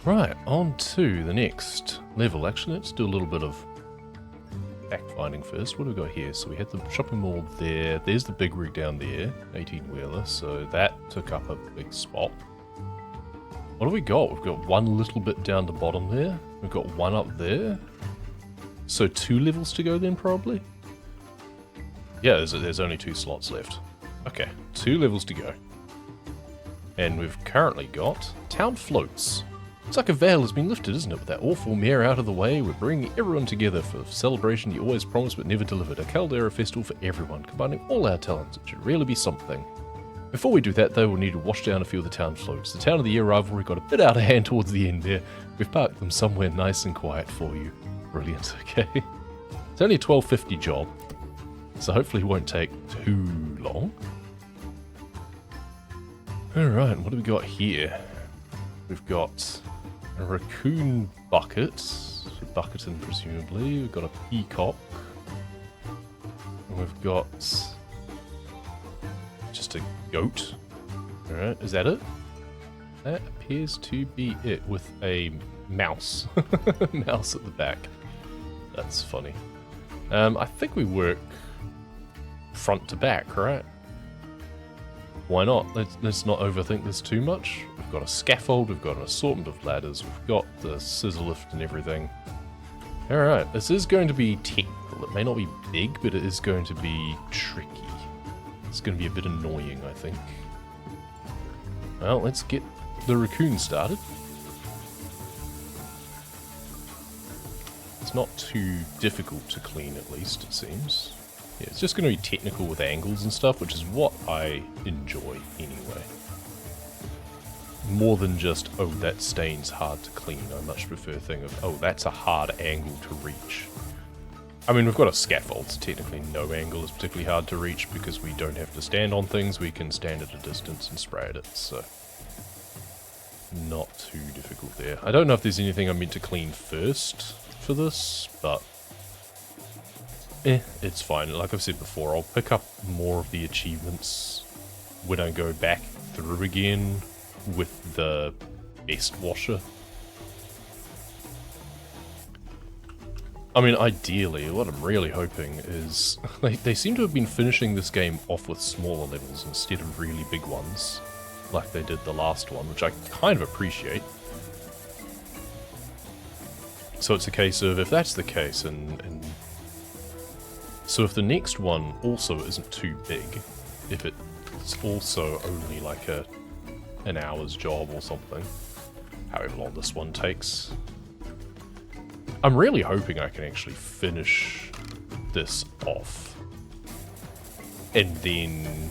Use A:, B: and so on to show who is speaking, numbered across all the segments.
A: Right, on to the next level. Actually, let's do a little bit of fact-finding first. What do we got here? So we had the shopping mall there. There's the big rig down there, 18-wheeler. So that took up a big spot. What do we got? We've got one little bit down the bottom there. We've got one up there. So 2 levels to go then, probably? Yeah, there's only 2 slots left. Okay, 2 levels to go. And we've currently got Town Floats. It's like a veil has been lifted, isn't it? With that awful mayor out of the way, we're bringing everyone together for a celebration you always promised but never delivered. A caldera festival for everyone, combining all our talents. It should really be something. Before we do that, though, we'll need to wash down a few of the town floats. The Town of the Year rivalry got a bit out of hand towards the end there. We've parked them somewhere nice and quiet for you. Brilliant, okay. It's only a 12:50 job, so hopefully it won't take too long. Alright, what do we got here? We've got a raccoon bucket, for bucketing presumably. We've got a peacock. And we've got just a goat. Alright, is that it? That appears to be it, with a mouse. Mouse at the back. That's funny. I think we work front to back, right? Why not? Let's not overthink this too much. We've got a scaffold, we've got an assortment of ladders, we've got the scissor lift and everything. Alright, this is going to be technical. It may not be big, but it is going to be tricky. It's going to be a bit annoying, I think. Well, let's get the raccoon started. It's not too difficult to clean, at least, it seems. Yeah, it's just going to be technical with angles and stuff, which is what I enjoy anyway. More than just, oh, that stain's hard to clean. I much prefer a thing of, oh, that's a hard angle to reach. I mean, we've got a scaffold, so technically no angle is particularly hard to reach because we don't have to stand on things. We can stand at a distance and spray at it, so not too difficult there. I don't know if there's anything I'm meant to clean first for this, but it's fine. Like I've said before, I'll pick up more of the achievements when I go back through again with the best washer. I mean, ideally, what I'm really hoping is they seem to have been finishing this game off with smaller levels instead of really big ones, like they did the last one, which I kind of appreciate. So it's a case of, if that's the case, and so if the next one also isn't too big, if it's also only like an hour's job or something, however long this one takes, I'm really hoping I can actually finish this off and then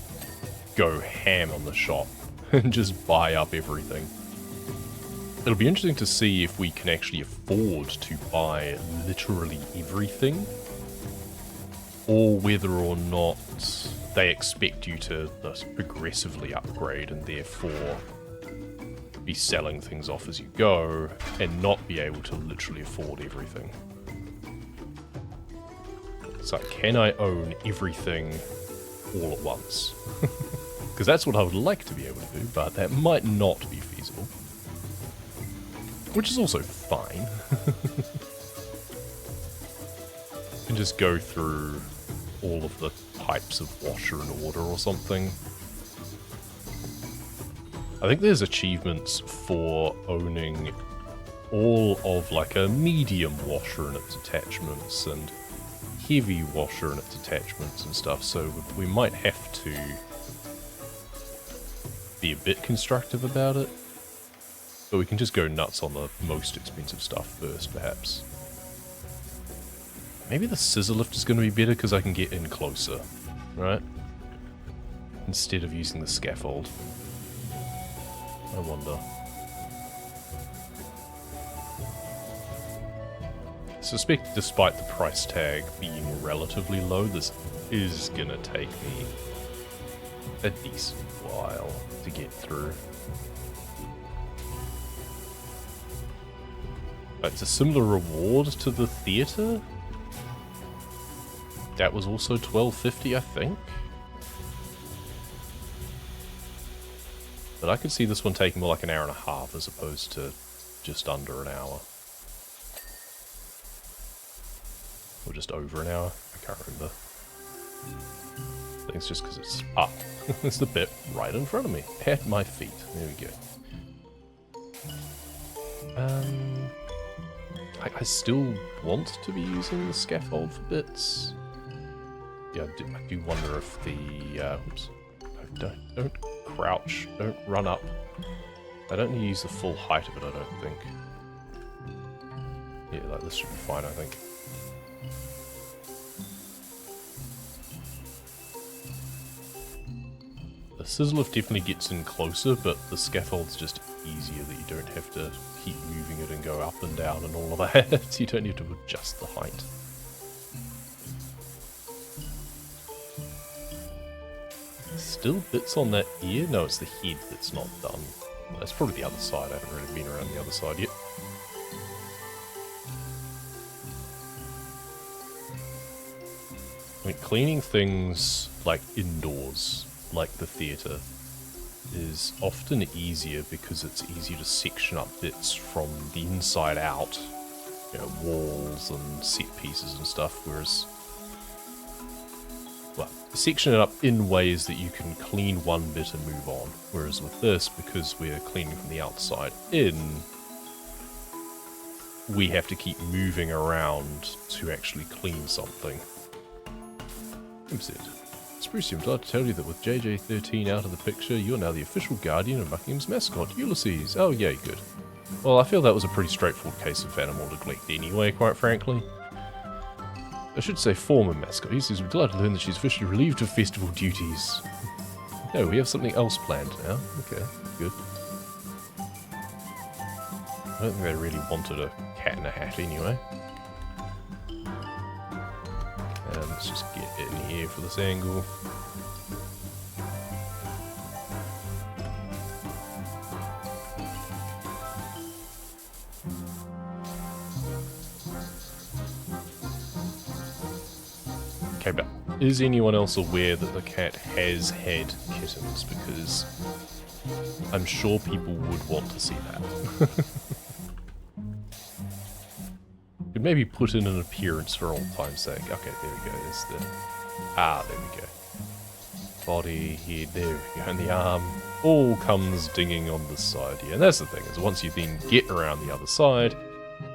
A: go ham on the shop and just buy up everything. It'll be interesting to see if we can actually afford to buy literally everything, or whether or not they expect you to progressively upgrade and therefore be selling things off as you go and not be able to literally afford everything. So can I own everything all at once? Because that's what I would like to be able to do, but that might not be feasible. Which is also fine. You can just go through all of the types of washer in order or something. I think there's achievements for owning all of like a medium washer and its attachments and heavy washer and its attachments and stuff, so we might have to be a bit constructive about it. But we can just go nuts on the most expensive stuff first, perhaps. Maybe the scissor lift is going to be better because I can get in closer, right? Instead of using the scaffold. I wonder. I suspect despite the price tag being relatively low, this is going to take me a decent while to get through. It's a similar reward to the theatre. That was also $12.50, I think. But I could see this one taking more like an hour and a half as opposed to just under an hour. Or just over an hour, I can't remember. I think it's just because it's up. It's the bit right in front of me, at my feet. There we go. I still want to be using the scaffold for bits. Yeah, I do wonder if the... oops. Don't crouch, don't run up. I don't need to use the full height of it, I don't think. Yeah, like this should be fine, I think. The scissor lift definitely gets in closer, but the scaffold's just easier that you don't have to keep moving it and go up and down and all of that. You don't need to adjust the height. Still bits on that ear? No, it's the head that's not done. That's probably the other side. I haven't really been around the other side yet. I mean, cleaning things like indoors, like the theatre, is often easier because it's easier to section up bits from the inside out, you know, walls and set pieces and stuff, whereas, well, section it up in ways that you can clean one bit and move on, whereas with this, because we're cleaning from the outside in, we have to keep moving around to actually clean something. Spruce, I'm glad to tell you that with JJ13 out of the picture, you're now the official guardian of Buckingham's mascot, Ulysses. Oh, yay, good. Well, I feel that was a pretty straightforward case of animal neglect anyway, quite frankly. I should say former mascot. He says, we're glad to learn that she's officially relieved of festival duties. No, we have something else planned now. Okay, good. I don't think they really wanted a cat in a hat anyway. Let's just get in here for this angle. Okay, but is anyone else aware that the cat has had kittens? Because I'm sure people would want to see that. Could maybe put in an appearance for old time's sake. Okay, there we go. There's the... Ah, there we go. Body, head, there we go. And the arm all comes dinging on this side here. And that's the thing, is once you then get around the other side,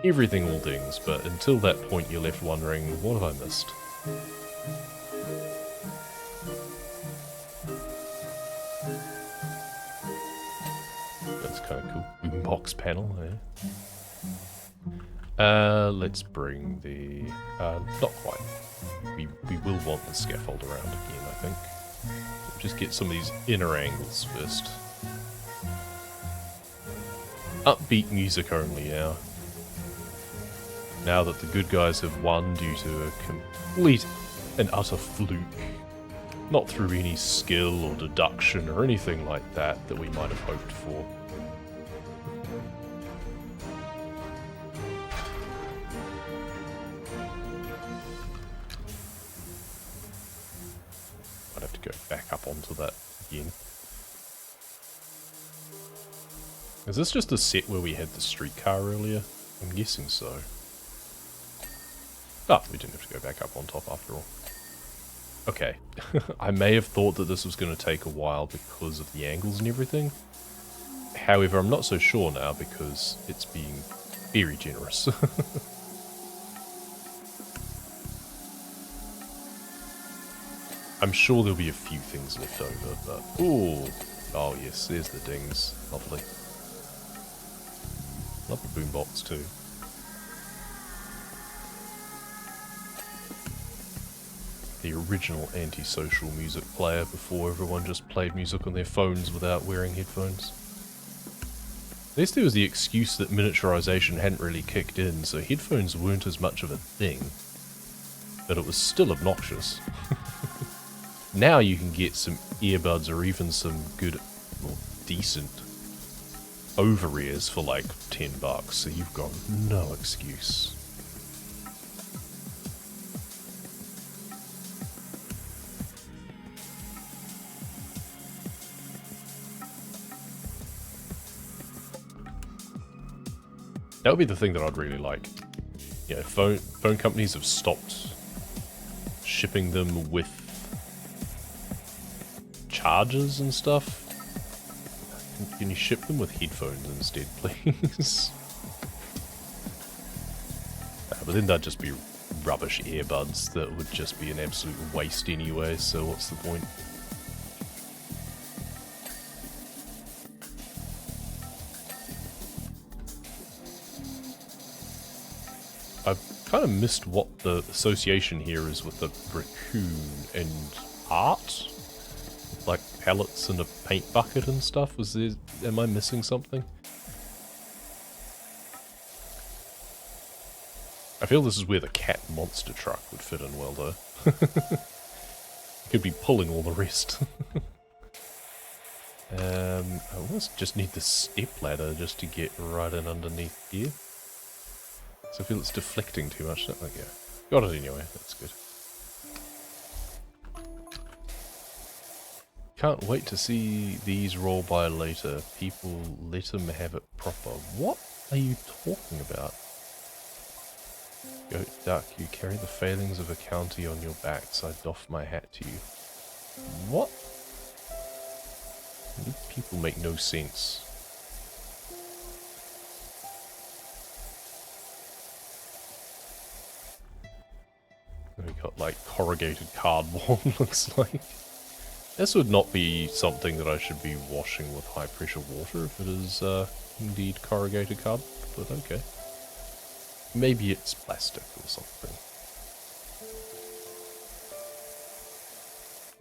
A: everything all dings. But until that point, you're left wondering, what have I missed? That's kind of cool. Boombox panel, yeah. Let's bring the... not quite. We will want the scaffold around again, I think. Just get some of these inner angles first. Upbeat music only now. Now that the good guys have won due to a complete and utter fluke. Not through any skill or deduction or anything like that that we might have hoped for. Go back up onto that again. Is this just a set where we had the streetcar earlier? I'm guessing so. Ah, we didn't have to go back up on top after all. Okay. I may have thought that this was going to take a while because of the angles and everything. However, I'm not so sure now because it's being very generous. I'm sure there'll be a few things left over, but... Ooh! Oh yes, there's the dings. Lovely. Love the boombox too. The original antisocial music player before everyone just played music on their phones without wearing headphones. At least there was the excuse that miniaturization hadn't really kicked in, so headphones weren't as much of a thing. But it was still obnoxious. Now you can get some earbuds or even some good, or decent over-ears for like $10, so you've got no excuse. That would be the thing that I'd really like. You know, phone companies have stopped shipping them with chargers and stuff. Can you ship them with headphones instead, please? But then that'd just be rubbish earbuds that would just be an absolute waste anyway, so what's the point? I've kind of missed what the association here is with the raccoon and art. Like pallets and a paint bucket and stuff. Am I missing something? I feel this is where the cat monster truck would fit in well though. Could be pulling all the rest. I almost just need the step ladder just to get right in underneath here. So I feel it's deflecting too much. There we go. Got it anyway, that's good. Can't wait to see these roll by later. People let them have it proper. What are you talking about? Goat duck, you carry the failings of a county on your back, so I doff my hat to you. What? These people make no sense. We got like corrugated cardboard, looks like. This would not be something that I should be washing with high pressure water if it is indeed corrugated cardboard, but okay. Maybe it's plastic or something.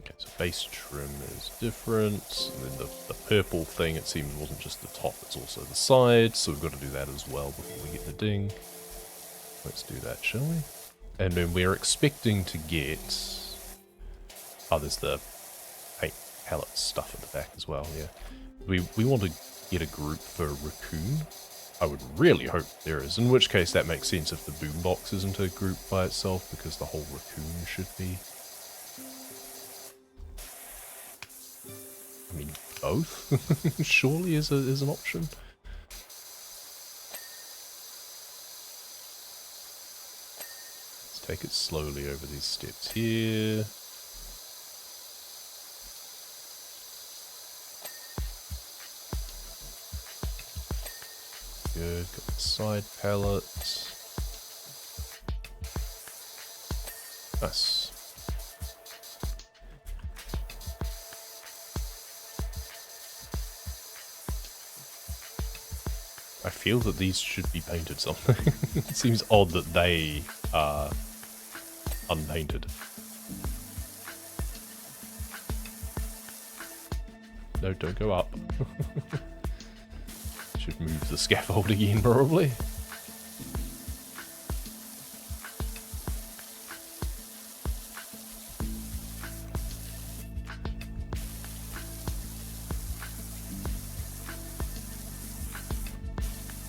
A: Okay, so base trim is different. And then the purple thing, it seems, wasn't just the top, it's also the sides, so we've got to do that as well before we get the ding. Let's do that, shall we? And then we're expecting to get... Oh, there's the paint palette stuff at the back as well, yeah. We want to get a group for raccoon. I would really hope there is, in which case that makes sense if the boombox isn't a group by itself, because the whole raccoon should be. I mean, both surely is an option. Let's take it slowly over these steps here. Good, got the side pallet. Nice. I feel that these should be painted something. It seems odd that they are unpainted. No, don't go up. Should move the scaffold again, probably.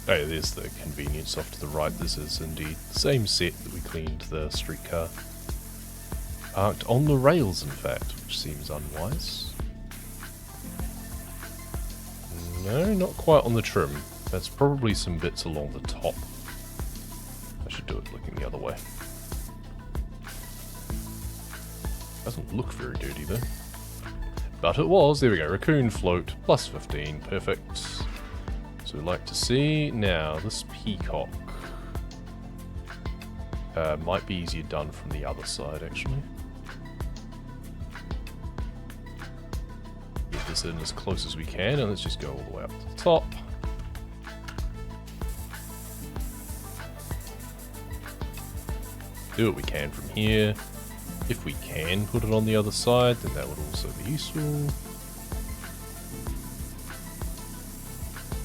A: Oh, there's the convenience off to the right. This is indeed the same set that we cleaned the streetcar. Parked on the rails, in fact, which seems unwise. No, not quite on the trim. That's probably some bits along the top. I should do it looking the other way. Doesn't look very dirty though. But it was. There we go. Raccoon float plus 15. Perfect. So we'd like to see. Now, this peacock might be easier done from the other side, actually. Get this in as close as we can, and let's just go all the way up to the top. Do what we can from here. If we can put it on the other side, then that would also be useful.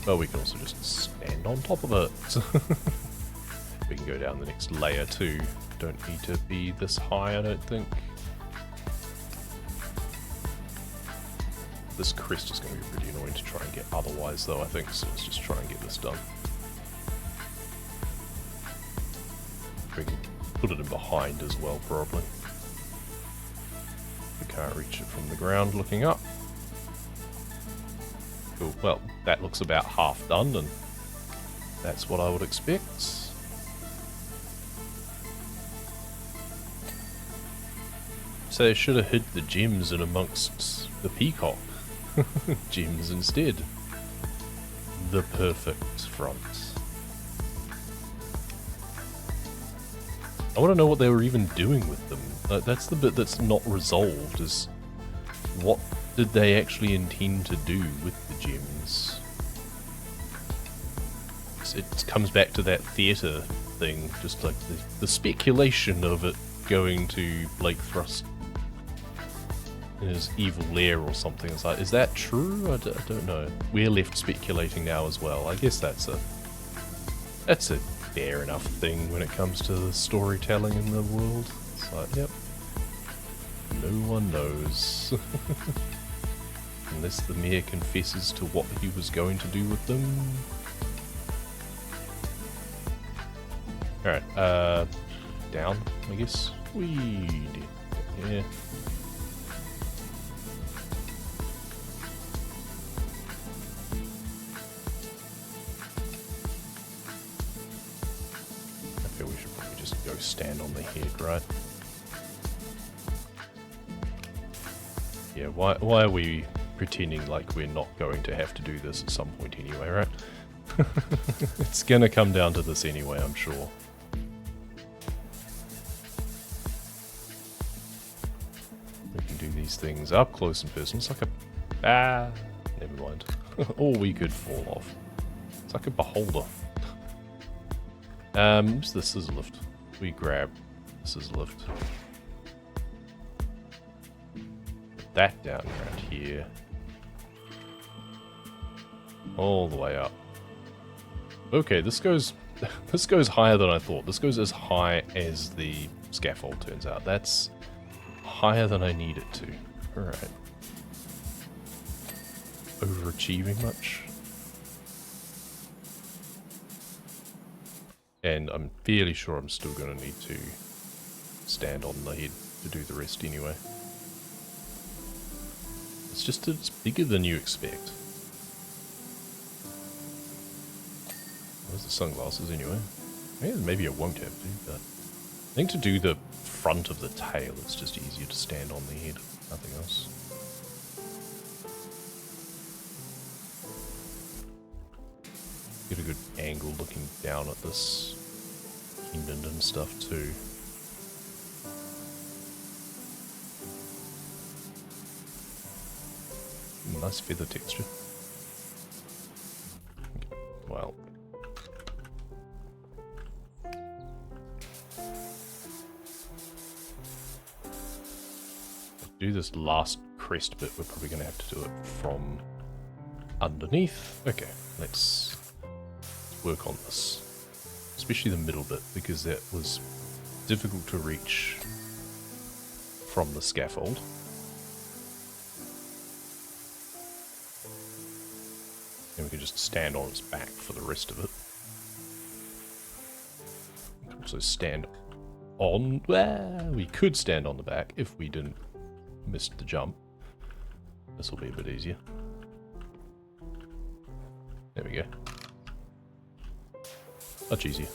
A: But we can also just stand on top of it. We can go down the next layer too. Don't need to be this high, I don't think. This crest is going to be pretty annoying to try and get otherwise though, I think, so let's just try and get this done. We can put it in behind as well, probably. We can't reach it from the ground looking up. Cool. Well, that looks about half done, and That's what I would expect. So they should have hid the gems in amongst the peacock. Gems instead. The perfect front. I want to know what they were even doing with them. That's the bit that's not resolved, is what did they actually intend to do with the gems? It comes back to that theatre thing, just like the speculation of it going to Blake Thrust in his evil lair or something. It's like, is that true? I don't know. We're left speculating now as well. I guess that's a fair enough thing when it comes to the storytelling in the world. It's like, yep, no one knows. Unless the mayor confesses to what he was going to do with them. Alright, down, I guess. Yeah. Okay, we should probably just go stand on the head, right? Yeah, why are we pretending like we're not going to have to do this at some point anyway, right? It's gonna come down to this anyway, I'm sure. We can do these things up close and personal. It's like a... never mind. Or we could fall off. It's like a beholder. What's the scissor lift? We grab the scissor lift. Put that down around here. All the way up. Okay, this goes higher than I thought. This goes as high as the scaffold turns out. That's higher than I need it to. Alright. Overachieving much? And I'm fairly sure I'm still going to need to stand on the head to do the rest anyway. It's bigger than you expect. Where's the sunglasses anyway? Yeah, maybe it won't have to, but I think to do the front of the tail, it's just easier to stand on the head, nothing else. Get a good angle looking down at this pendant and stuff too. Nice feather texture. Well. Do this last crest bit, we're probably going to have to do it from underneath. Okay, let's work on this. Especially the middle bit, because that was difficult to reach from the scaffold. And we can just stand on its back for the rest of it. We can also stand on... Well, we could stand on the back if we didn't miss the jump. This will be a bit easier. There we go. Much easier.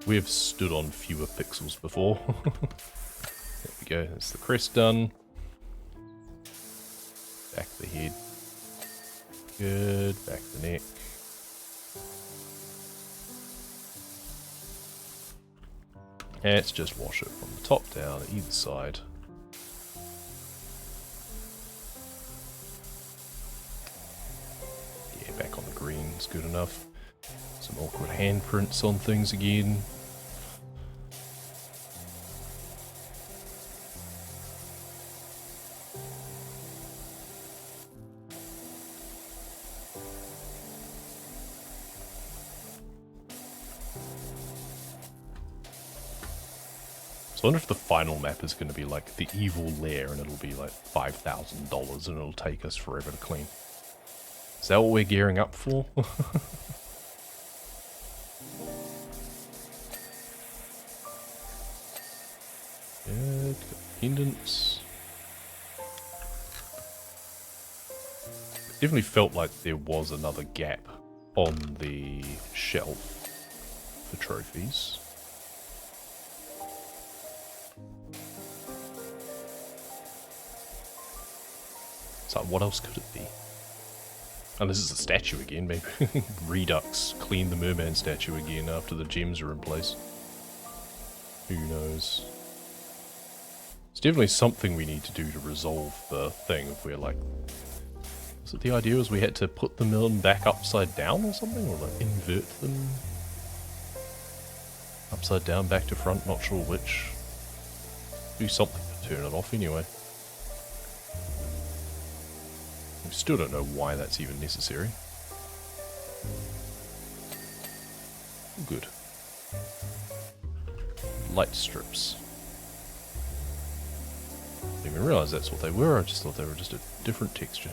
A: We have stood on fewer pixels before. There we go, that's the crest done. Back the head. Good, back the neck. And let's just wash it from the top down, either side. Yeah, back on the green is good enough. Some awkward handprints on things again. So I wonder if the final map is going to be like the evil lair and it'll be like $5,000 and it'll take us forever to clean. Is that what we're gearing up for? Good, pendants. Definitely felt like there was another gap on the shelf for trophies. So what else could it be? And this is a statue again, maybe. Redux, clean the merman statue again after the gems are in place. Who knows? It's definitely something we need to do to resolve the thing if we're like... Was it the idea was we had to put the melon back upside down or something? Or like invert them? Upside down, back to front, not sure which. Do something to turn it off anyway. We still don't know why that's even necessary. Good. Light strips. Didn't even realise that's what they were, I just thought they were just a different texture.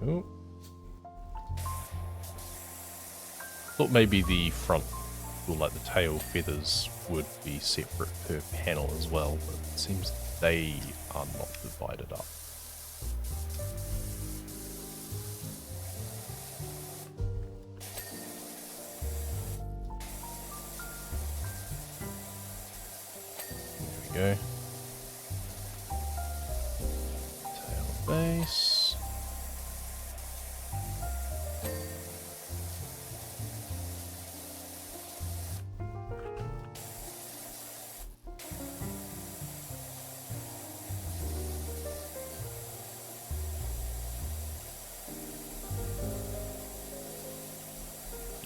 A: Cool. Thought maybe the front, or like the tail feathers, would be separate per panel as well, but it seems they are not divided up. There we go. Tail base.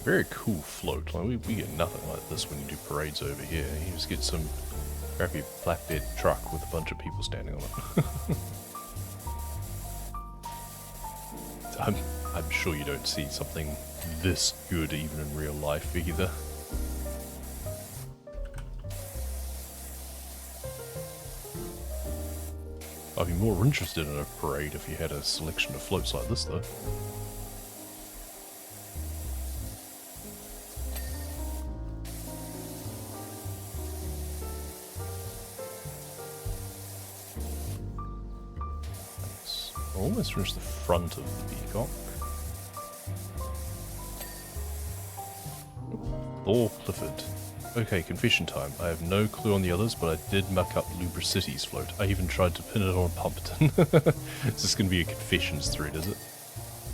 A: Very cool float. Like we get nothing like this when you do parades over here. You just get some crappy flatbed truck with a bunch of people standing on it. I'm sure you don't see something this good even in real life either. I'd be more interested in a parade if you had a selection of floats like this though. Almost reached the front of the peacock. Thor Clifford. Okay, confession time. I have no clue on the others, but I did muck up Lubricity's float. I even tried to pin it on a pumpkin. Is this going to be a confessions thread, is it?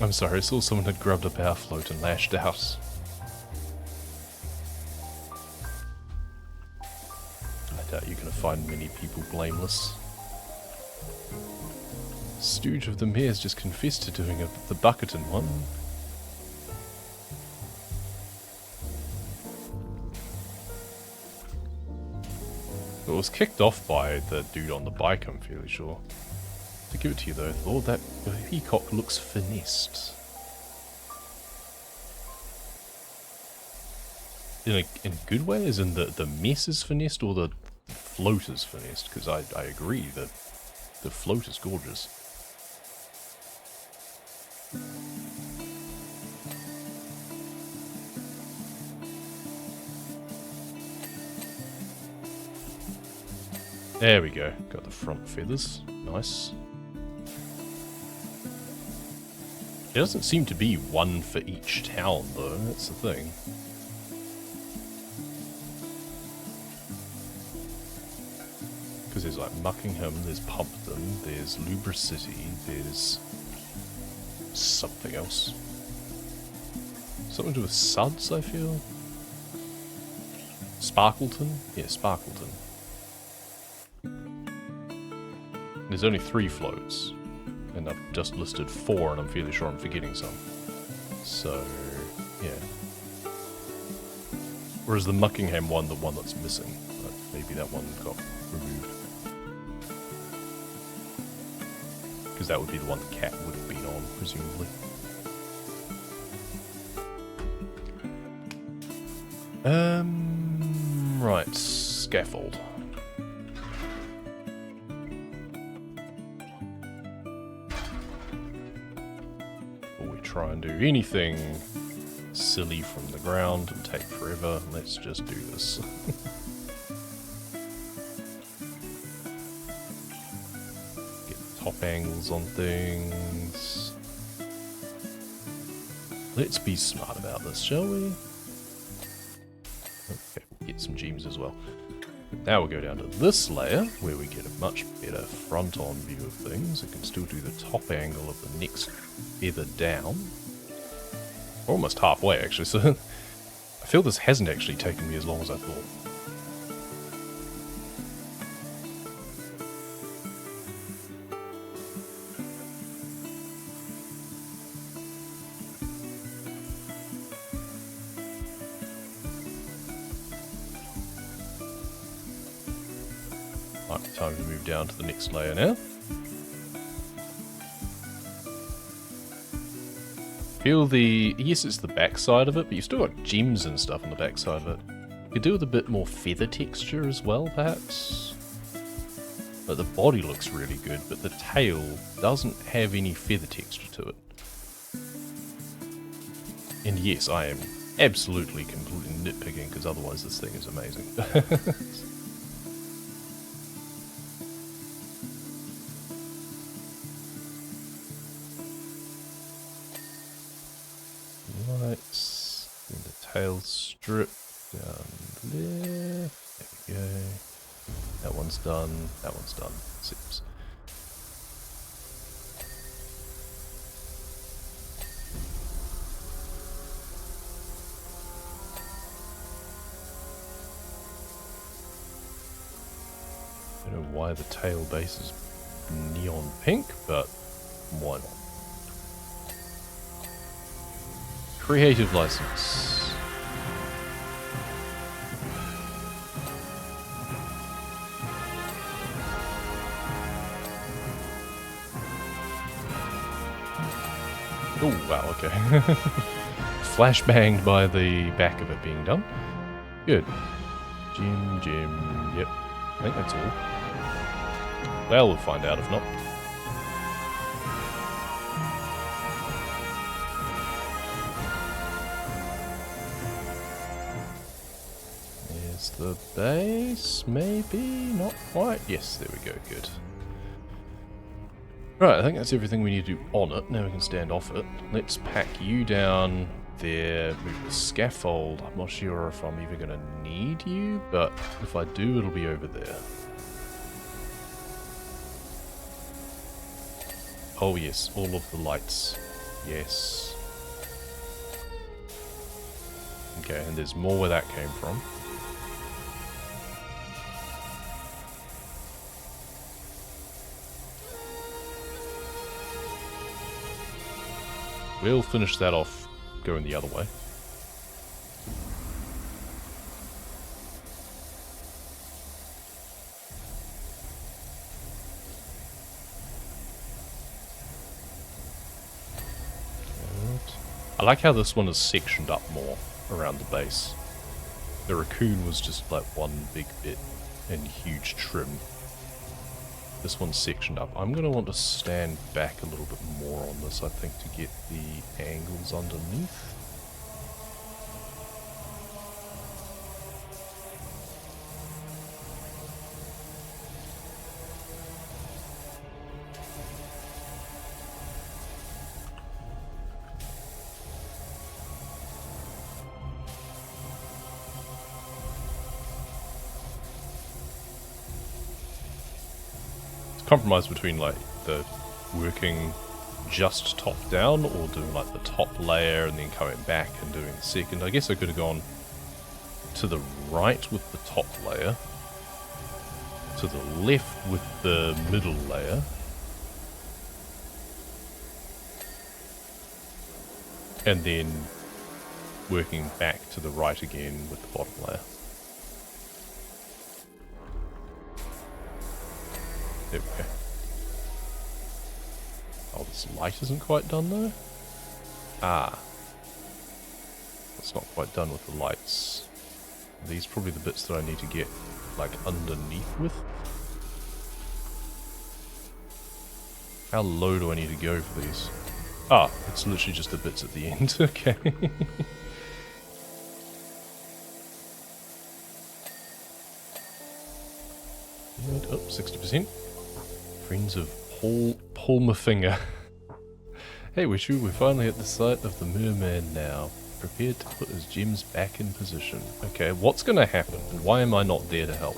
A: I'm sorry, I saw someone had grubbed up our float and lashed out. I doubt you're going to find many people blameless. Stooge of the Mayor's just confessed to doing the Bucketon one. It was kicked off by the dude on the bike, I'm fairly sure. To give it to you though, Thor, that peacock looks finessed. In a good way, as in the mess is finessed or the float is finessed? Because I agree that the float is gorgeous. There we go. Got the front feathers. Nice. There doesn't seem to be one for each town, though. That's the thing. Because there's like Muckingham, there's Pumpton, there's Lubricity, there's something else. Something to do with Suds, I feel? Sparkleton? Yeah, Sparkleton. There's only 3 floats, and I've just listed 4, and I'm fairly sure I'm forgetting some. So, yeah. Whereas the Muckingham one, the one that's missing, but maybe that one got removed. Because that would be the one the cat would have been on, presumably. Right, scaffold. Before we try and do anything silly from the ground and take forever. Let's just do this. Get top angles on things. Let's be smart about this, shall we? Okay, we'll get some gems as well. Now we'll go down to this layer, where we get a much better front-on view of things. We can still do the top angle of the next feather down. We're almost halfway, actually, so I feel this hasn't actually taken me as long as I thought. Might be time to move down to the next layer now. Feel yes, it's the back side of it, but you've still got gems and stuff on the back side of it. You could do with a bit more feather texture as well, perhaps. But the body looks really good, but the tail doesn't have any feather texture to it. And yes, I am absolutely completely nitpicking, because otherwise this thing is amazing. Lights, then the tail strip down there. There we go. That one's done. That one's done. Seems. I don't know why the tail base is neon pink, but why not? Creative license. Oh, wow, okay. Flashbanged by the back of it being done. Good. Gem, yep. I think that's all. Well, we'll find out if not. The base, maybe? Not quite. Yes, there we go, good. Right, I think that's everything we need to do on it. Now we can stand off it. Let's pack you down there, move the scaffold. I'm not sure if I'm even going to need you, but if I do, it'll be over there. Oh yes, all of the lights. Yes. Okay, and there's more where that came from. We'll finish that off going the other way. I like how this one is sectioned up more around the base. The raccoon was just like one big bit and huge trim. This one's sectioned up. I'm going to want to stand back a little bit more on this, I think, to get the angles underneath. Compromise between like the working just top down or doing like the top layer and then coming back and doing the second. I guess I could have gone to the right with the top layer, to the left with the middle layer, and then working back to the right again with the bottom layer. There we go. Oh, this light isn't quite done though? Ah. It's not quite done with the lights. These are probably the bits that I need to get, like, underneath with. How low do I need to go for these? Ah, it's literally just the bits at the end. Okay. Oh, 60%. Friends of Paul. Pull my finger. Hey, Wishu, we're finally at the site of the merman now. Prepared to put his gems back in position. Okay, what's gonna happen? And why am I not there to help?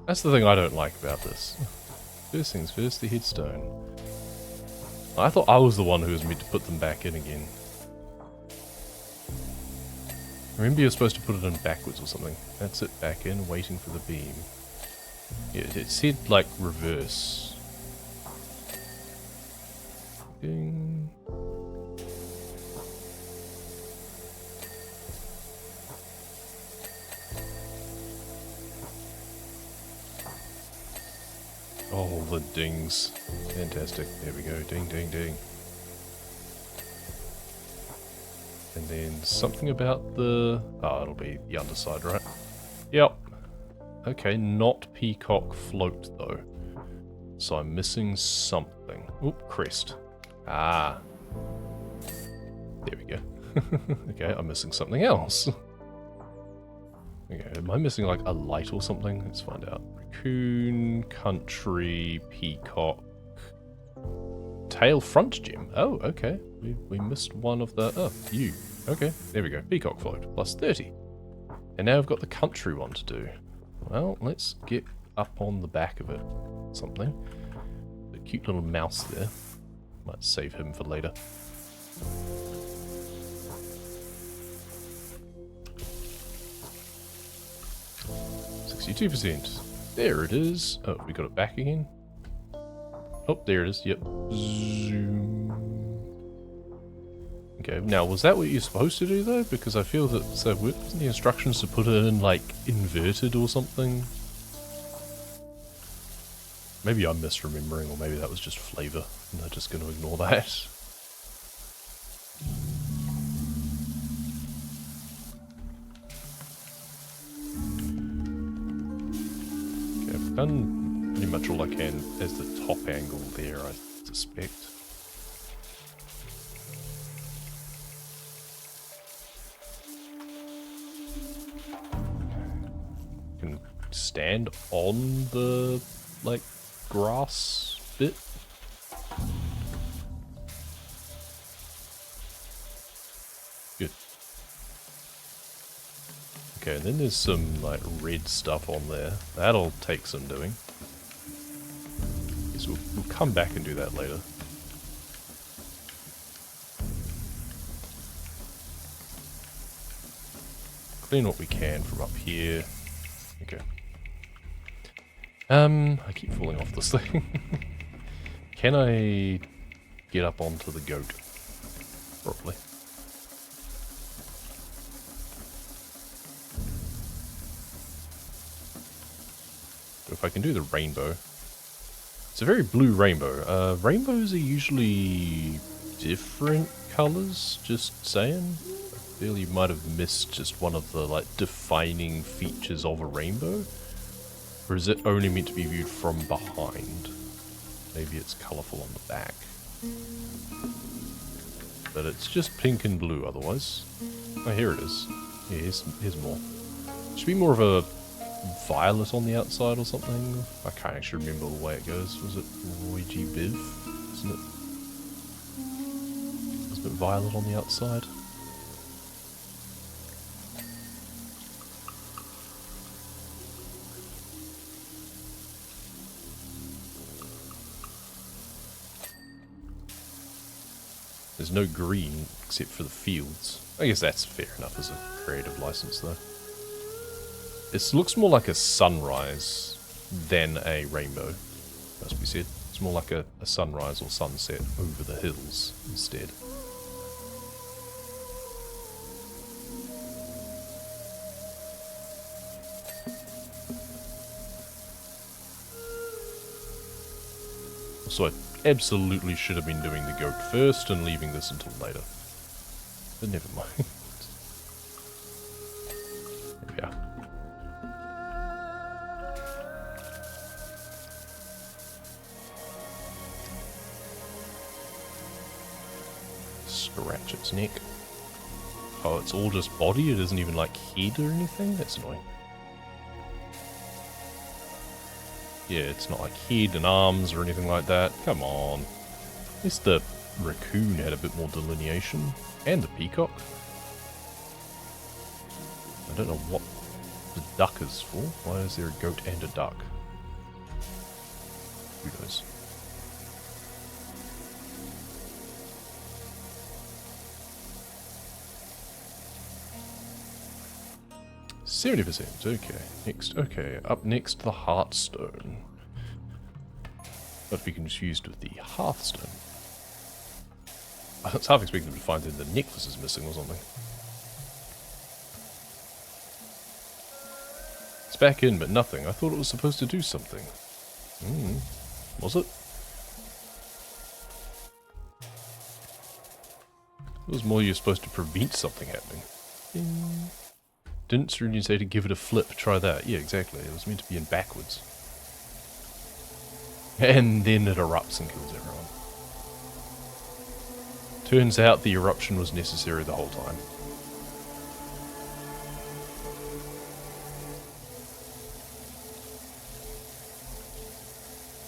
A: That's the thing I don't like about this. First things first, the headstone. I thought I was the one who was meant to put them back in again. Remember you're supposed to put it in backwards or something. That's it, back in, waiting for the beam. Yeah, it said, like, reverse. Ding. Oh, the dings. Fantastic. There we go. Ding, ding, ding. And then something about the... Oh, it'll be the underside, right? Yep. Okay, not peacock float, though. So I'm missing something. Oop, crest. Ah. There we go. Okay, I'm missing something else. Okay, am I missing like a light or something? Let's find out. Raccoon, country, peacock, tail front gem. Oh, okay. We missed one of the... Oh, you. Okay, there we go. Peacock float, plus 30. And now I've got the country one to do. Well, let's get up on the back of it. Something. The cute little mouse there. Might save him for later. %. There it is. Oh, we got it back again. Oh, there it is. Yep. Zoom. Okay, now was that what you're supposed to do though? Because I feel that, so wasn't the instructions to put it in like inverted or something? Maybe I'm misremembering, or maybe that was just flavor and they're just going to ignore that. Okay, I've done pretty much all I can as the top angle there, I suspect. Can stand on the, like, grass bit. Good. Okay, and then there's some, like, red stuff on there. That'll take some doing. Guess we'll come back and do that later. Clean what we can from up here. Okay. I keep falling off this thing. Can I get up onto the goat properly? If I can do the rainbow. It's a very blue rainbow. Rainbows are usually different colors, just saying. I feel you might have missed just one of the, like, defining features of a rainbow. Or is it only meant to be viewed from behind? Maybe it's colourful on the back. But it's just pink and blue otherwise. Oh, here it is. Yeah, here's more. Should be more of a violet on the outside or something. I can't actually remember the way it goes. Was it Roy G. Biv? Isn't it? Wasn't it violet on the outside? There's no green except for the fields. I guess that's fair enough as a creative license though. This looks more like a sunrise than a rainbow, must be said. It's more like a sunrise or sunset over the hills instead. So I absolutely should have been doing the goat first and leaving this until later. But never mind. There we are. Its neck. Oh, it's all just body? It isn't even like head or anything? That's annoying. Yeah, it's not like head and arms or anything like that. Come on. At least the raccoon had a bit more delineation. And the peacock. I don't know what the duck is for. Why is there a goat and a duck? Who knows? %. Okay. Next. Okay. Up next, the Heartstone. Not to be confused with the Hearthstone. I was half expecting to find that the necklace is missing or something. It's back in, but nothing. I thought it was supposed to do something. Was it? It was more you're supposed to prevent something happening. Didn't Serenian say to give it a flip? Try that. Yeah, exactly. It was meant to be in backwards. And then it erupts and kills everyone. Turns out the eruption was necessary the whole time.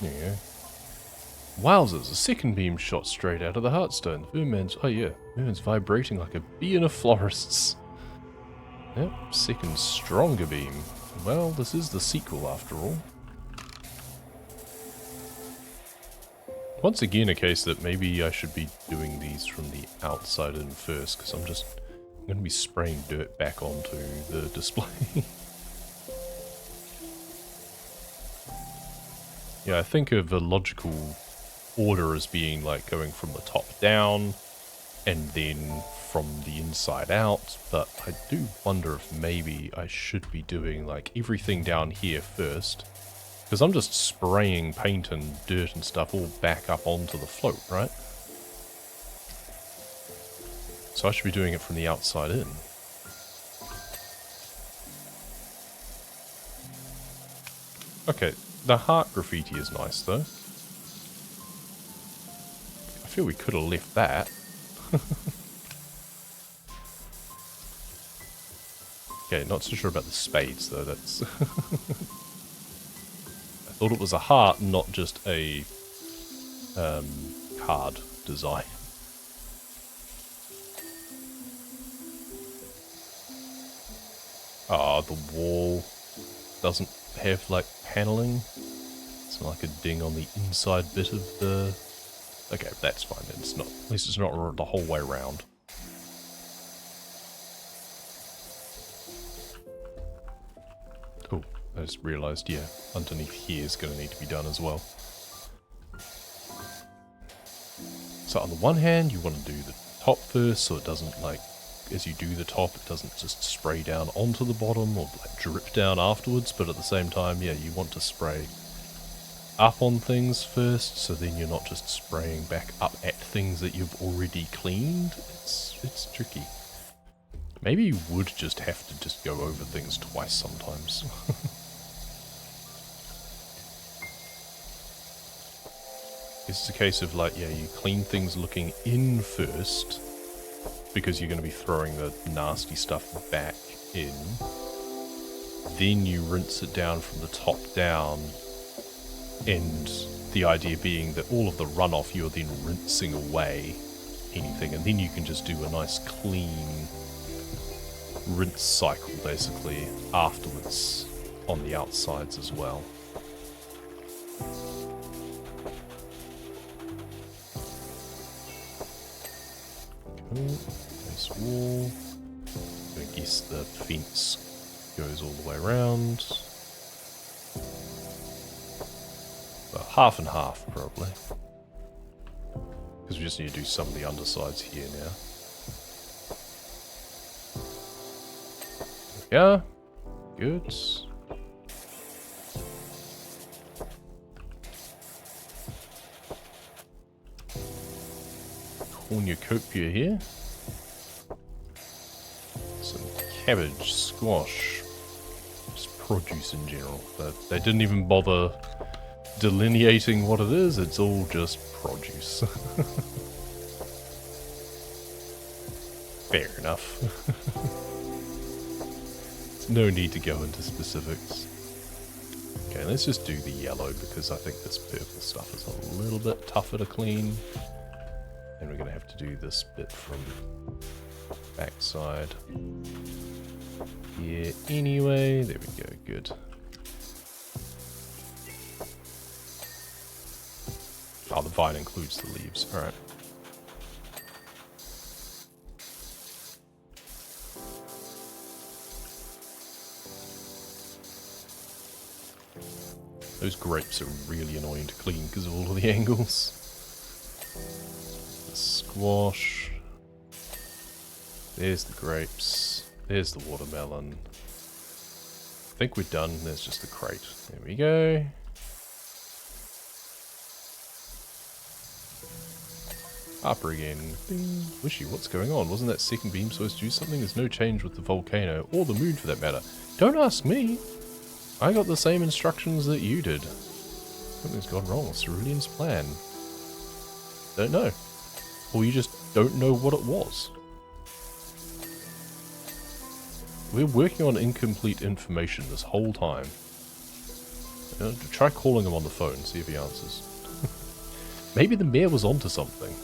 A: There you go. Wowzers, a second beam shot straight out of the Heartstone. Oh yeah, Merman's vibrating like a bee in a florist's. Yep, second stronger beam. Well, this is the sequel after all. Once again, a case that maybe I should be doing these from the outside in first, because I'm going to be spraying dirt back onto the display. Yeah, I think of a logical order as being like going from the top down and then from the inside out, but I do wonder if maybe I should be doing like everything down here first, because I'm just spraying paint and dirt and stuff all back up onto the float, right? So I should be doing it from the outside in. Okay, the heart graffiti is nice though. I feel we could have left that. Okay, not so sure about the spades though, that's... I thought it was a heart, not just a card design. Ah, the wall doesn't have like paneling. It's not like a ding on the inside bit of the... Okay, that's fine. It's not. At least it's not the whole way around. Oh, I just realised, yeah, underneath here is going to need to be done as well. So on the one hand, you want to do the top first, so it doesn't like, as you do the top, it doesn't just spray down onto the bottom or like drip down afterwards, but at the same time, yeah, you want to spray up on things first, so then you're not just spraying back up at things that you've already cleaned. It's tricky. Maybe you would just have to just go over things twice sometimes. It's a case of like, yeah, you clean things looking in first, because you're going to be throwing the nasty stuff back in. Then you rinse it down from the top down, and the idea being that all of the runoff you're then rinsing away anything, and then you can just do a nice clean rinse cycle basically afterwards on the outsides as well. Cool. Nice wall. I guess the fence goes all the way around. Well, half and half, probably. Because we just need to do some of the undersides here now. Yeah, good. Cornucopia here. Some cabbage, squash, just produce in general. But they didn't even bother delineating what it is, it's all just produce. Fair enough. There's no need to go into specifics. Okay, let's just do the yellow because I think this purple stuff is a little bit tougher to clean. And we're going to have to do this bit from backside here anyway. There we go, good. Oh, the vine includes the leaves, alright. Those grapes are really annoying to clean because of all of the angles. The squash. There's the grapes. There's the watermelon. I think we're done. There's just the crate. There we go. Harper again. Bing. Wishy, what's going on? Wasn't that second beam supposed to do something? There's no change with the volcano, or the moon for that matter. Don't ask me! I got the same instructions that you did. Something's gone wrong with Cerulean's plan. Don't know. Or you just don't know what it was. We're working on incomplete information this whole time. Try calling him on the phone, see if he answers. Maybe the mayor was onto something.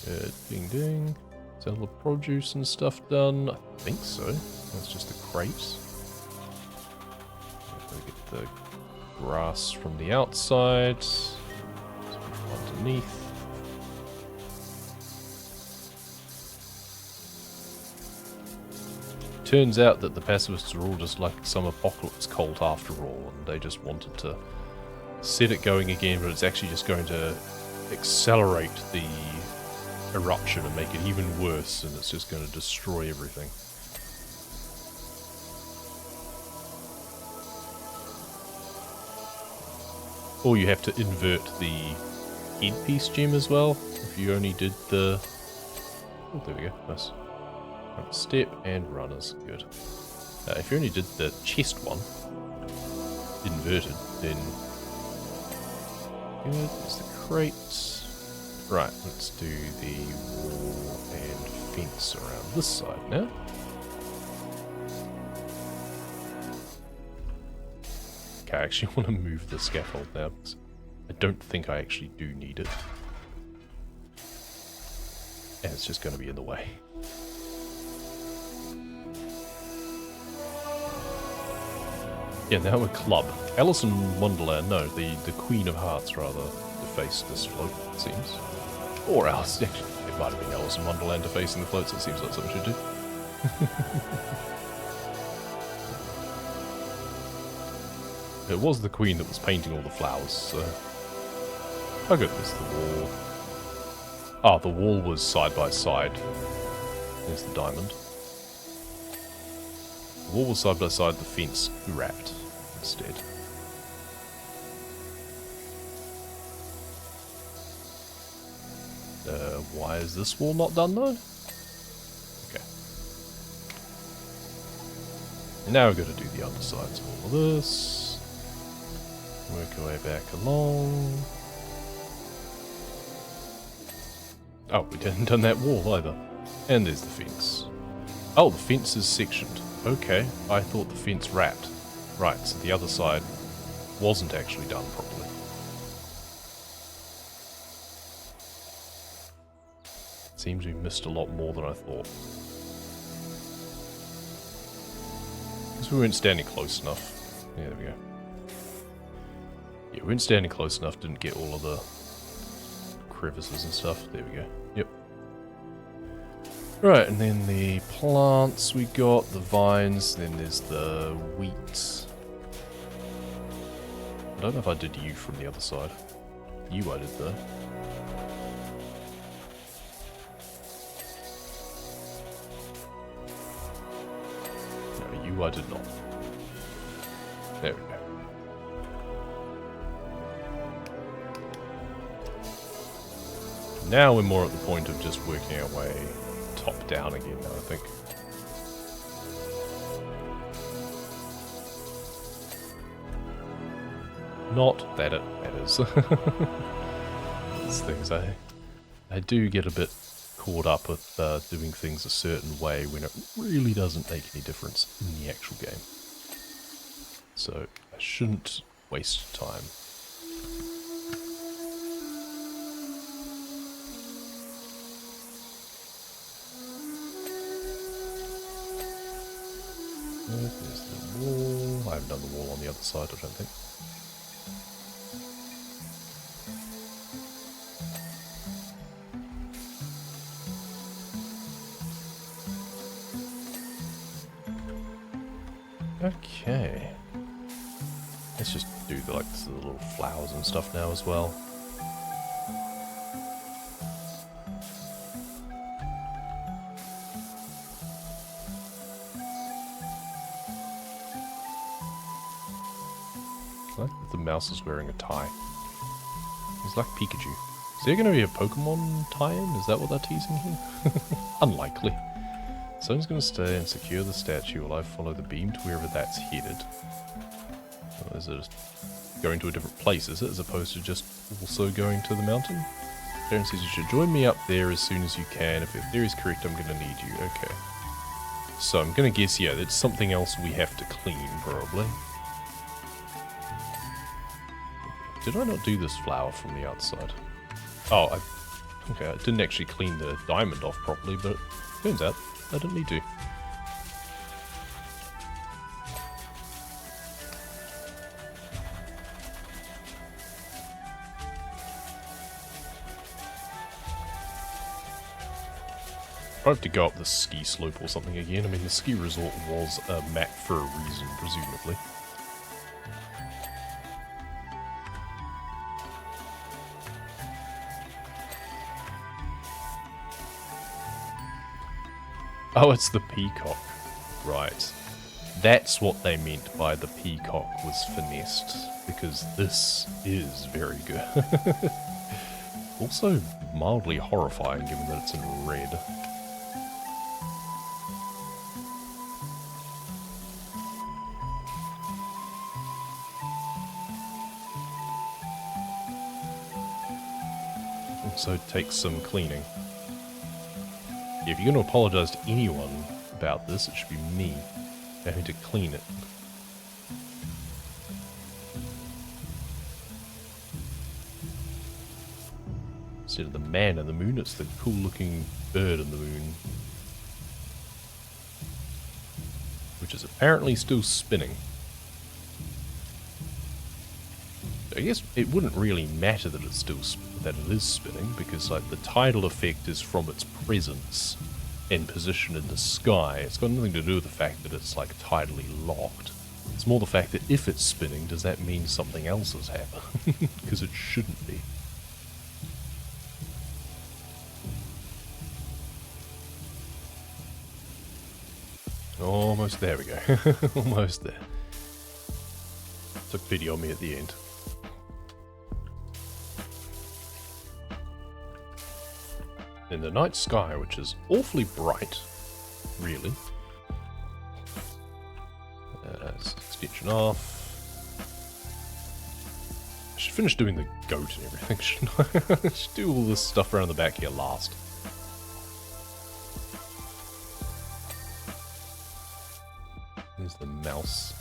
A: Good, ding ding. Is all the produce and stuff done? I think so. That's just the crates. Gotta get the grass from the outside. Underneath. Turns out that the pacifists are all just like some apocalypse cult after all, and they just wanted to set it going again, but it's actually just going to accelerate the eruption and make it even worse, and it's just going to destroy everything. Or you have to invert the headpiece gem as well, if you only did the... Oh, there we go, nice. Step and runners, good. If you only did the chest one, inverted, then... Good, there's the crates. Right, let's do the wall and fence around this side now. Okay, I actually want to move the scaffold now, because I don't think I actually do need it. And it's just going to be in the way. Yeah, now we're club. Alice in Wonderland, no, the Queen of Hearts, rather, defaced this float, it seems. Or Alice, actually, it might have been Alice in Wonderland defacing the floats, it seems like something should do. It was the Queen that was painting all the flowers, so... Oh goodness, the wall... Ah, the wall was side by side. There's the diamond. The wall was side by side, the fence wrapped instead. Why is this wall not done though? Okay. And now we've got to do the undersides of all of this. Work our way back along. Oh, we hadn't done that wall either. And there's the fence. Oh, the fence is sectioned. Okay, I thought the fence wrapped. Right, so the other side wasn't actually done properly. Seems we missed a lot more than I thought. Because we weren't standing close enough. Yeah, there we go. Yeah, we weren't standing close enough, didn't get all of the crevices and stuff. There we go. Yep. Right, and then the plants we got, the vines, then there's the wheat. I don't know if I did you from the other side. You I did though. No, you I did not. There we go. Now we're more at the point of just working our way top down again now, I think. Not that it matters. These things, I do get a bit caught up with doing things a certain way when it really doesn't make any difference in the actual game. So I shouldn't waste time. There's the wall. I haven't done the wall on the other side, I don't think. Okay. Let's just do the little flowers and stuff now as well. I like that the mouse is wearing a tie. He's like Pikachu. Is there going to be a Pokemon tie-in? Is that what they're teasing here? Unlikely. So I'm just going to stay and secure the statue while I follow the beam to wherever that's headed. Or is it just going to a different place, is it? As opposed to just also going to the mountain? Darren says you should join me up there as soon as you can. If your theory's correct, I'm going to need you. Okay. So I'm going to guess, yeah, it's something else we have to clean, probably. Did I not do this flower from the outside? Oh, okay, I didn't actually clean the diamond off properly, but it turns out I didn't need to. I have to go up the ski slope or something again. I mean, the ski resort was a map for a reason, presumably. Oh, it's the peacock. Right. That's what they meant by the peacock was finessed, because this is very good. Also mildly horrifying given that it's in red. Also takes some cleaning. If you're going to apologize to anyone about this, it should be me having to clean it. Instead of the man in the moon, it's the cool looking bird in the moon. Which is apparently still spinning. I guess it wouldn't really matter that it's still that it is spinning, because like the tidal effect is from its presence and position in the sky. It's got nothing to do with the fact that it's like tidally locked. It's more the fact that if it's spinning, does that mean something else has happened? Because it shouldn't be. Almost there we go. Almost there. Took pity on me at the end. In the night sky, which is awfully bright, really. Extension off. I should finish doing the goat and everything, shouldn't I? I should do all this stuff around the back here last. There's the mouse.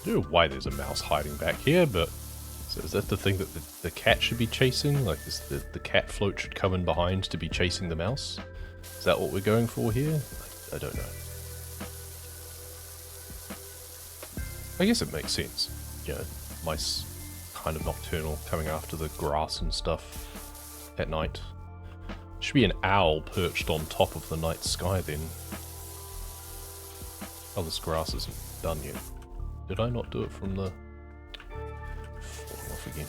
A: I don't know why there's a mouse hiding back here, but so is that the thing that the cat should be chasing? Like the cat float should come in behind to be chasing the mouse? Is that what we're going for here? I don't know. I guess it makes sense. You know, mice kind of nocturnal, coming after the grass and stuff at night. Should be an owl perched on top of the night sky then. Oh, this grass isn't done yet. Did I not do it from the... falling off again.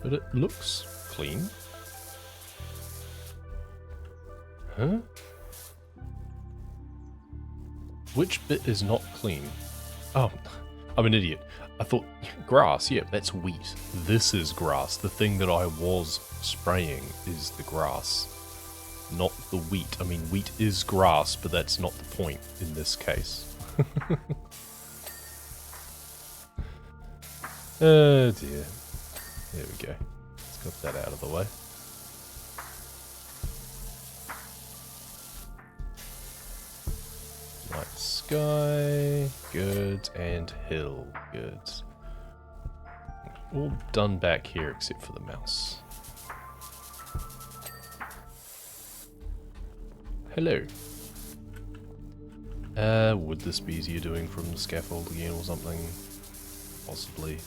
A: But it looks clean. Huh? Which bit is not clean? Oh, I'm an idiot. I thought, grass, yeah, that's wheat. This is grass. The thing that I was spraying is the grass, not the wheat. I mean, wheat is grass, but that's not the point in this case. Oh dear. There we go. Let's get that out of the way. Night sky, good, and hill, good. All done back here except for the mouse. Hello. Would this be easier doing from the scaffold again or something? Possibly.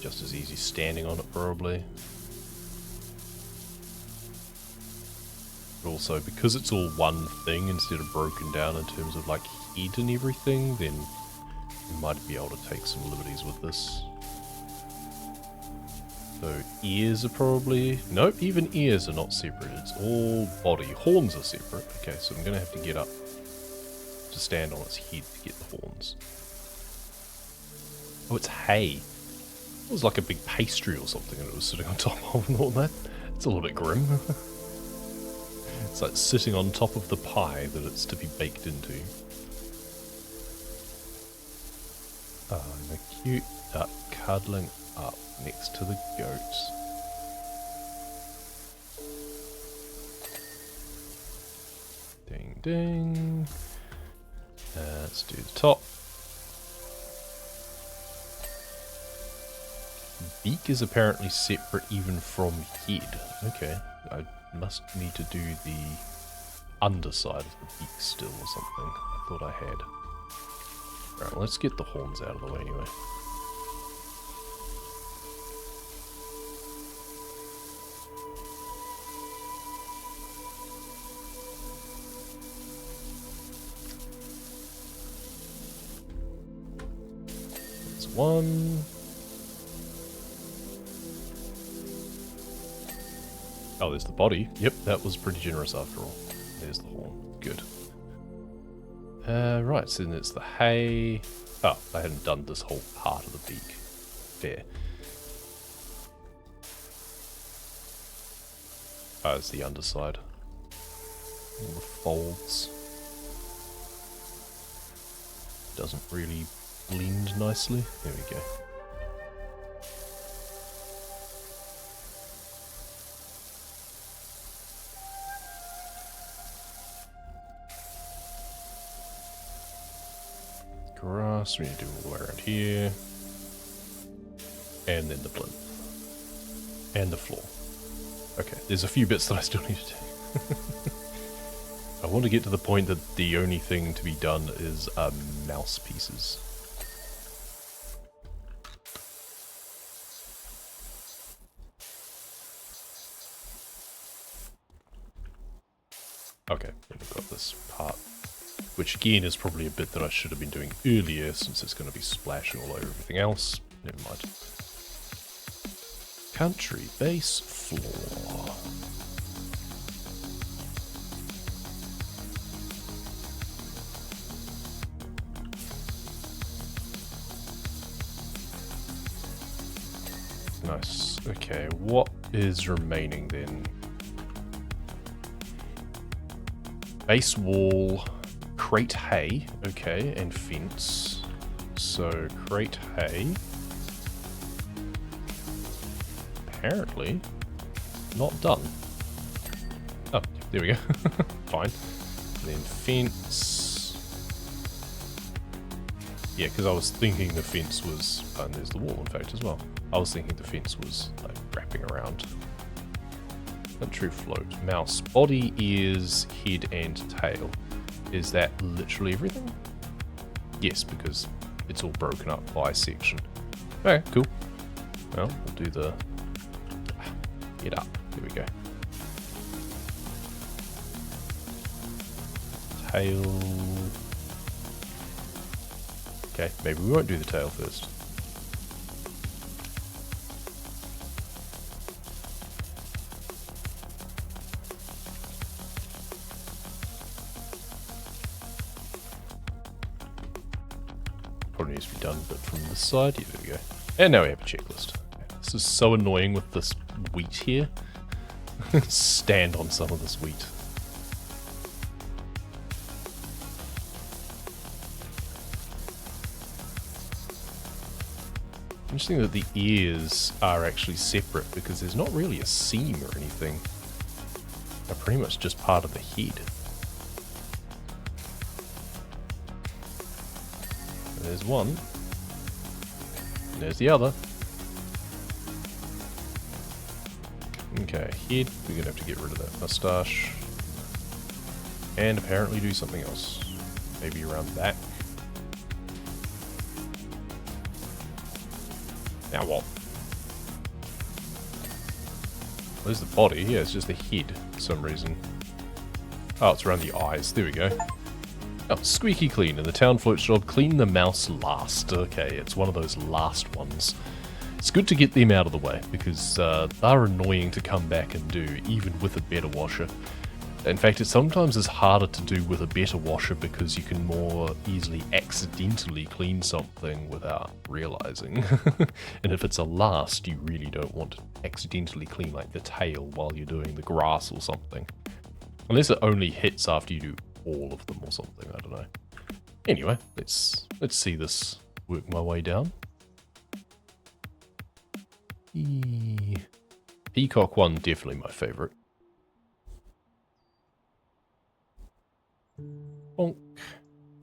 A: Just as easy standing on it, probably. But also, because it's all one thing instead of broken down in terms of like head and everything, then you might be able to take some liberties with this. So ears are probably... Nope, even ears are not separate. It's all body. Horns are separate. Okay, so I'm going to have to get up to stand on its head to get the horns. Oh, it's hay. It was like a big pastry or something and it was sitting on top of and all that. It's a little bit grim. It's like sitting on top of the pie that it's to be baked into. Oh, and a cute duck cuddling up next to the goats. Ding ding. Let's do the top. Beak is apparently separate even from head. Okay, I must need to do the underside of the beak still or something. I thought I had. Alright, let's get the horns out of the way anyway. There's one. Oh, there's the body. Yep, that was pretty generous after all. There's the horn. Good. Right, so then it's the hay. Oh, I hadn't done this whole part of the beak. Fair. Oh, it's the underside. All the folds. Doesn't really blend nicely. There we go. Grass, we need to do all the way around here. And then the plinth. And the floor. Okay, there's a few bits that I still need to do. I want to get to the point that the only thing to be done is mouse pieces. Okay, we've got this part. Which again is probably a bit that I should have been doing earlier since it's going to be splashing all over everything else. Never mind. Country base floor. Nice. Okay, what is remaining then? Base wall. Crate hay, okay, and fence. So, crate hay. Apparently, not done. Oh, there we go. Fine. And then fence. Yeah, because I was thinking the fence was... and there's the wall, in fact, as well. I was thinking the fence was, like, wrapping around. Country float. Mouse. Body, ears, head, and tail. Is that literally everything? Yes, because it's all broken up by section. Okay, cool. Well, we'll do the... Get up. There we go. Tail... Okay, maybe we won't do the tail first. Probably needs to be done bit from this side. Yeah, there we go. And now we have a checklist. This is so annoying with this wheat here. Stand on some of this wheat. Interesting that the ears are actually separate because there's not really a seam or anything. They're pretty much just part of the head. And there's one. And there's the other. Okay, head. We're gonna have to get rid of that mustache. And apparently do something else. Maybe around the back. Now what? Where's the body? Yeah, it's just the head for some reason. Oh, it's around the eyes. There we go. Oh, squeaky clean. In the town floats job, clean the mouse last. Okay, it's one of those last ones. It's good to get them out of the way, because they're annoying to come back and do, even with a better washer. In fact, it sometimes is harder to do with a better washer because you can more easily accidentally clean something without realizing. And if it's a last, you really don't want to accidentally clean like the tail while you're doing the grass or something. Unless it only hits after you do all of them or something, I don't know. Anyway, let's see this work my way down. Peacock one, definitely my favorite. Bonk.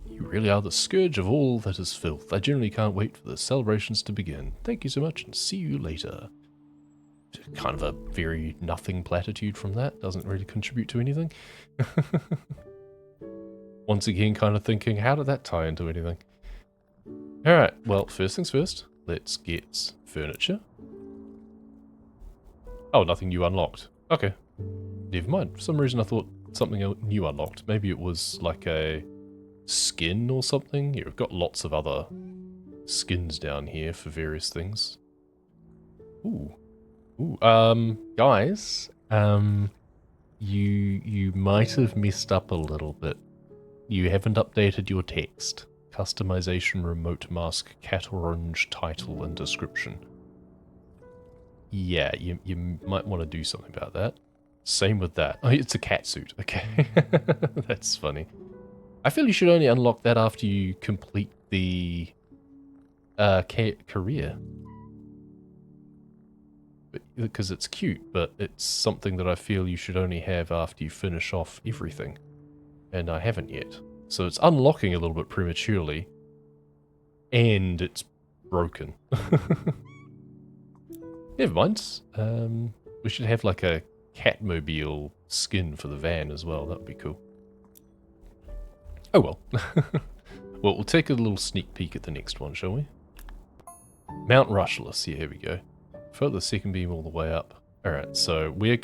A: You really are the scourge of all that is filth. I generally can't wait for the celebrations to begin. Thank you so much and see you later. Kind of a very nothing platitude from that. Doesn't really contribute to anything. Once again, kind of thinking, how did that tie into anything? Alright, well, first things first. Let's get furniture. Oh, nothing new unlocked. Okay. Never mind. For some reason I thought something new unlocked. Maybe it was like a skin or something. Yeah, we've got lots of other skins down here for various things. Ooh. Ooh, guys, you might have messed up a little bit. You haven't updated your text. Customization remote mask, cat orange title and description. Yeah, you might want to do something about that. Same with that. Oh, it's a cat suit. Okay. That's funny. I feel you should only unlock that after you complete the career. Because it's cute, but it's something that I feel you should only have after you finish off everything. And I haven't yet. So it's unlocking a little bit prematurely. And it's broken. Never mind. We should have like a Catmobile skin for the van as well. That would be cool. Oh well. Well, we'll take a little sneak peek at the next one, shall we? Mount Rushless. Yeah, here we go. Further the second beam all the way up. Alright, so we're...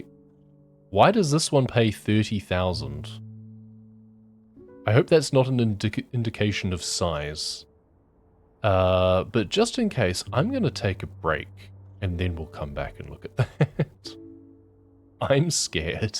A: Why does this one pay 30,000? I hope that's not an indication of size. But just in case, I'm going to take a break. And then we'll come back and look at that. I'm scared.